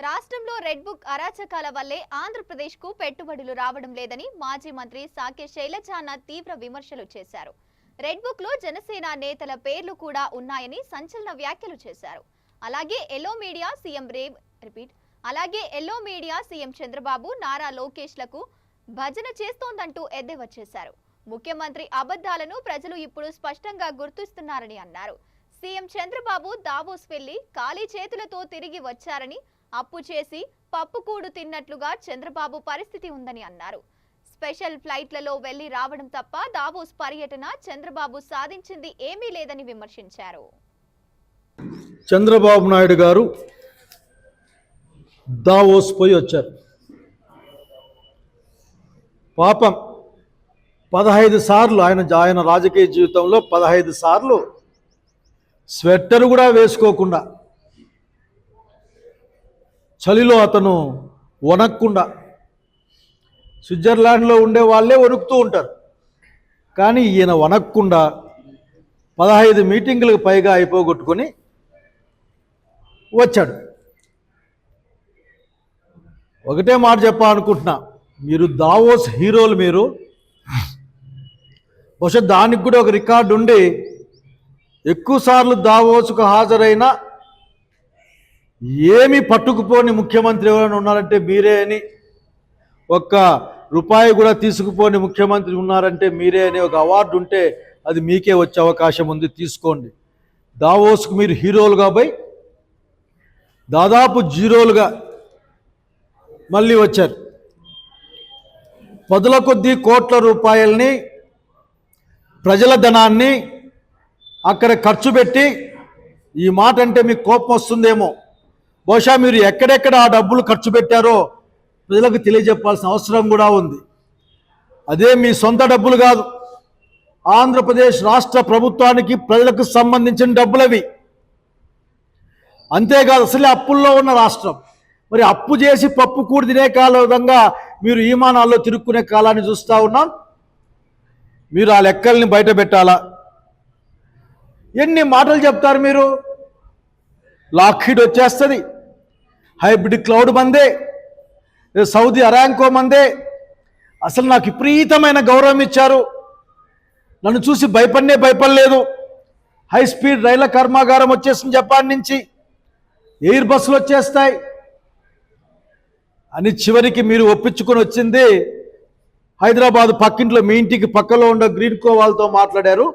రాష్ట్రంలో red book అరాచకాల వల్లే ఆంధ్రప్రదేశ్కు పెట్టుబడులు రావడం లేదని మాజీ మంత్రి సాకే శైలజానాథ్ తీవ్ర విమర్శలు చేశారు. రెడ్ బుక్ లో జనసేన నేతల పేర్లు కూడా ఉన్నాయని సంచలన వ్యాఖ్యలు చేశారు. అలాగే yellow media CM Chandrababu Nara లోకేష్లకు భజన చేస్తోందంటూ ఎద్దేవా చేశారు. ముఖ్యమంత్రి అబద్ధాలను ప్రజలు ఇప్పుడు స్పష్టంగా గుర్తిస్తున్నారని అన్నారు. సీఎం చంద్రబాబు దావోస్ వెళ్లి ఖాళీ చేతులతో తిరిగి వచ్చారని, అప్పు చేసి పప్పుకూడు తిన్నట్లుగా చంద్రబాబు పరిస్థితి ఉందని అన్నారు. స్పెషల్ ఫ్లైట్లలో వెళ్లి రావడం తప్ప దావోస్ పర్యటన చంద్రబాబు సాధించింది ఏమీ లేదని విమర్శించారు. చంద్రబాబు నాయుడు గారు దావోస్ పోయి వచ్చారు. పాపం 15 సార్లు ఆయన రాజకీయ జీవితంలో 15 సార్లు స్వెట్టర్ కూడా వేసుకోకుండా, చలిలో అతను వణక్కుండా, స్విట్జర్లాండ్లో ఉండే వాళ్ళే వణుకుతూ ఉంటారు, కానీ ఈయన వణక్కుండా 15 మీటింగులకు పైగా అయిపోగొట్టుకొని వచ్చాడు. ఒకటే మాట చెప్పాలనుకుంటున్నా, మీరు దావోస్ హీరోలు. మీరు బహుశా దానికి కూడా ఒక రికార్డు ఉండి, ఎక్కువసార్లు దావోస్కు హాజరైన ఏమి పట్టుకుపోని ముఖ్యమంత్రి ఎవరైనా ఉన్నారంటే మీరే అని, ఒక్క రూపాయి కూడా తీసుకుపోని ముఖ్యమంత్రి ఉన్నారంటే మీరే అని ఒక అవార్డు ఉంటే అది మీకే వచ్చే అవకాశం ఉంది, తీసుకోండి. దావోస్కు మీరు హీరోలుగా పోయి దాదాపు జీరోలుగా మళ్ళీ వచ్చారు. పదుల కొద్దీ కోట్ల రూపాయల్ని, ప్రజల ధనాన్ని అక్కడ ఖర్చు పెట్టి, ఈ మాట అంటే మీకు కోపం వస్తుందేమో, బహుశా మీరు ఎక్కడెక్కడ ఆ డబ్బులు ఖర్చు పెట్టారో ప్రజలకు తెలియజెప్పాల్సిన అవసరం కూడా ఉంది. అదే మీ సొంత డబ్బులు కాదు, ఆంధ్రప్రదేశ్ రాష్ట్ర ప్రభుత్వానికి ప్రజలకు సంబంధించిన డబ్బులవి. అంతేకాదు, అసలే అప్పుల్లో ఉన్న రాష్ట్రం. మరి అప్పు చేసి పప్పు కూడి తినే విధంగా మీరు ఈమానాల్లో తిరుక్కునే కాలాన్ని చూస్తూ ఉన్నాం. మీరు ఆ లెక్కల్ని బయట పెట్టాలా? ఎన్ని మాటలు చెప్తారు మీరు? లాక్హీడ్ వచ్చేస్తుంది, హైబ్రిడ్ క్లౌడ్ మందే, సౌదీ అరాంకో మందే. అసలు నాకు విపరీతమైన గౌరవం ఇచ్చారు, నన్ను చూసి భయపడలేదు. హై స్పీడ్ రైళ్ల కర్మాగారం వచ్చేసింది జపాన్ నుంచి, ఎయిర్ బస్సులు వచ్చేస్తాయి అని చివరికి మీరు ఒప్పించుకొని వచ్చింది హైదరాబాద్ పక్కింట్లో, మీ ఇంటికి పక్కలో ఉన్న గ్రీన్ కో వాళ్ళతో మాట్లాడారు.